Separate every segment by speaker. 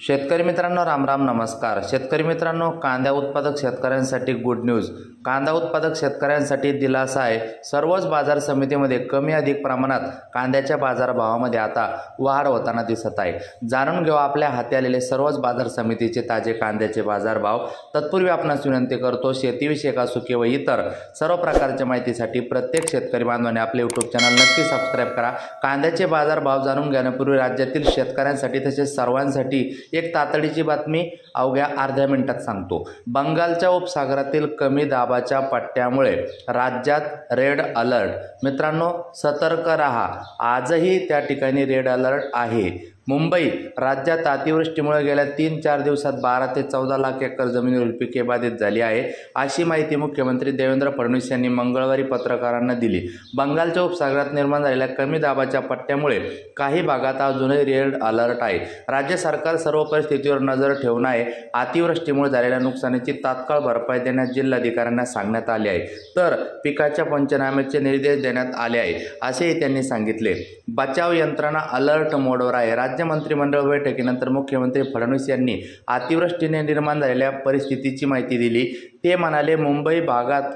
Speaker 1: शेतकरी मित्रांनो राम राम नमस्कार। शेतकरी मित्रांनो, कांदा उत्पादक शेतकऱ्यांसाठी गुड न्यूज। कांदा उत्पादक शेतकऱ्यांसाठी दिलासा आहे। सर्वच बाजार समितीमध्ये कमी अधिक प्रमाणात कांद्याच्या बाजारभावामध्ये आता वाढ होताना दिसत आहे। जाणून घेऊ आपल्या हाती आलेले सर्वच बाजार समितीचे ताजे कांद्याचे बाजारभाव। तत्पूर्वी आपणास विनंती करतो, शेतीविषयक असो किंवा इतर सर्व प्रकारच्या माहितीसाठी प्रत्येक शेतकरी बांधवांनी आपले यूट्यूब चॅनल नक्की सबस्क्राइब करा। कांद्याचे बाजारभाव जाणून घेण्यापूर्वी राज्यातील शेतकऱ्यांसाठी तसेच सर्वांसाठी एक तातडीची बातमी अवघ्या अर्ध्या मिनिटात सांगतो। बंगालच्या उपसागरातील कमी दाबाच्या पट्ट्यामुळे राज्यात रेड अलर्ट। मित्रांनो, सतर्क रहा, आजही त्या ठिकाणी रेड अलर्ट आहे। मुंबई राज्यात अतिवृष्टीमुळे गेल्या 3-4 दिवसात 12 ते 14 लाख एकर जमिनीवरील पिके बाधित झाली आहे, अशी माहिती मुख्यमंत्री देवेंद्र फडणवीस यांनी मंगळवारी पत्रकारांना दिली। बंगालच्या उपसागरात निर्माण झालेल्या कमी दाबाच्या पट्ट्यामुळे काही भागात अजूनही रेड अलर्ट आहे। राज्य सरकार सर्व परिस्थितीवर नजर ठेवून आहे। अतिवृष्टीमुळे झालेल्या नुकसानीची तात्काळ भरपाई देण्यास जिल्हाधिकाऱ्यांना सांगण्यात आले आहे, तर पिकाच्या पंचनाम्याचे निर्देश देण्यात आले आहे, असेही त्यांनी सांगितले। बचाव यंत्रणा अलर्ट मोडवर आहे। राज्य मंत्रिमंडळ बैठकीनंतर मुख्यमंत्री फडणवीस यांनी अतिवृष्टीने निर्माण झालेल्या परिस्थितीची माहिती दिली। ते म्हणाले, मुंबई भागात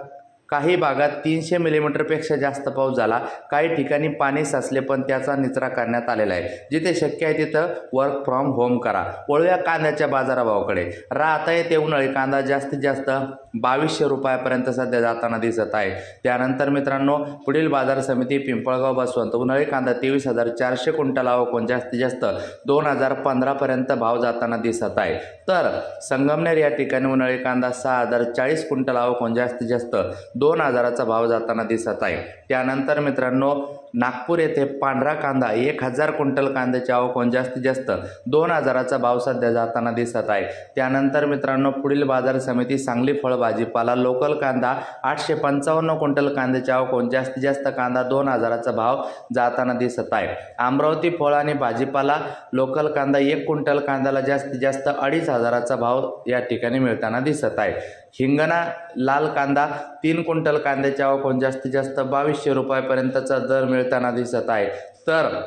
Speaker 1: काही भागात 300 मिलीमीटरपेक्षा जास्त पाऊस झाला। काही ठिकाणी पाणी साचले, पण त्याचा निचरा करण्यात आलेला आहे। जिथे शक्य आहे तिथं वर्क फ्रॉम होम करा। वळूया कांद्याच्या बाजारभावाकडे। राहता येथे उन्हाळी कांदा जास्तीत जास्त 2200 रुपयापर्यंत सध्या जाताना दिसत आहे। त्यानंतर मित्रांनो, पुढील बाजार समिती पिंपळगाव बसवंत। उन्हाळी कांदा 23,400 क्विंटल आवक, जास्तीत जास्त 2015 पर्यंत भाव जाताना दिसत आहे। तर संगमनेर या ठिकाणी उन्हाळी कांदा 6040 क्विंटल आवक, जास्तीत जास्त 2000चा भाव जाताना दिसत आहे। त्यानंतर मित्रांनो, नागपूर येथे पांढरा कांदा 1000 क्विंटल कांद्याची आवक, जास्तीत जास्त 2000चा भाव सध्या जाताना दिसत आहे। त्यानंतर मित्रांनो, पुढील बाजार समिती सांगली फळ भाजीपाला। लोकल कांदा 855 क्विंटल कांद्याची आवक, जास्तीत जास्त कांदा 2000चा भाव जाताना दिसत आहे। अमरावती फळ आणि भाजीपाला। लोकल कांदा 1 क्विंटल कांद्याला जास्तीत जास्त 2500चा भाव या ठिकाणी मिळताना दिसत आहे। हिंगणा लाल कांदा 3 क्विंटल कांद्याची आवक, जास्तीत जास्त 2200 रुपयापर्यंतचा दर मिळताना दिसत आहे। तर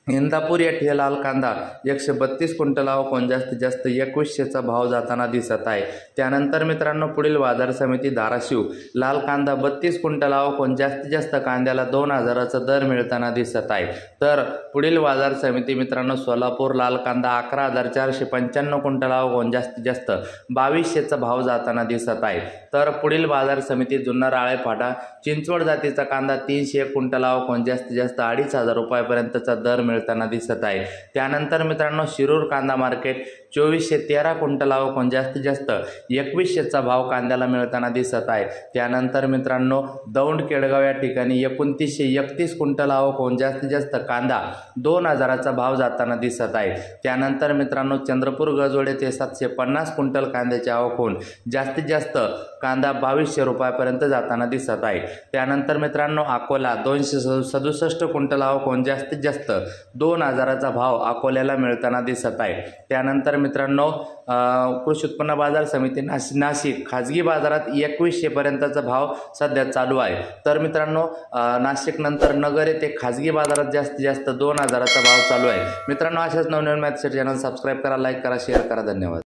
Speaker 1: इंदापूर येथे लाल कांदा 132 क्विंटल आवक, जास्तीत जास्त 2100चा भाव जाताना दिसत आहे। त्यानंतर मित्रांनो, पुढील बाजार समिती धाराशिव। लाल कांदा 32 क्विंटल आवक, जास्तीत जास्त कांद्याला 2000चा दर मिळताना दिसत आहे। तर पुढील बाजार समिती मित्रांनो, सोलापूर। लाल कांदा 11495 क्विंटल आवक, जास्तीत जास्त 2200चा भाव जाताना दिसत आहे। तर पुढील बाजार समिती जुन्नर आळेफाटा। चिंचवड जातीचा कांदा 301 क्विंटल आवक, जास्तीत जास्त 2500 रुपयापर्यंतचा दर मिळताना दिसत आहे। त्यानंतर मित्रांनो, शिरूर कांदा मार्केट 2413 क्विंटल आवक, जास्तीत जास्त 2100चा भाव कांद्याला मिळताना दिसत आहे। त्यानंतर मित्रांनो, दौंड केडगाव या ठिकाणी 2931 क्विंटल आवक, जास्तीत जास्त कांदा 2000चा भाव जाताना दिसत आहे। त्यानंतर मित्रांनो, चंद्रपूर गजोड येथे 750 क्विंटल कांद्याची आवक होऊन जास्तीत जास्त कांदा 2200 रुपयापर्यंत जाताना दिसत आहे। त्यानंतर मित्रांनो, अकोला 267 क्विंटल आवक, जास्तीत जास्त 2000चा भाव अकोल्याला मिळताना दिसत आहे। त्यानंतर मित्रांनो, कृषी उत्पन्न बाजार समिती नाशिक खाजगी बाजारात 2100 पर्यंतचा भाव सध्या चालू आहे। तर मित्रांनो, नाशिक नंतर नगर येथे खाजगी बाजारात जास्तीत जास्त 2000चा भाव चालू आहे। मित्रांनो, अशाच नवनवीन माहितीसाठी चॅनल सबस्क्राइब करा, लाईक करा, शेअर करा। धन्यवाद।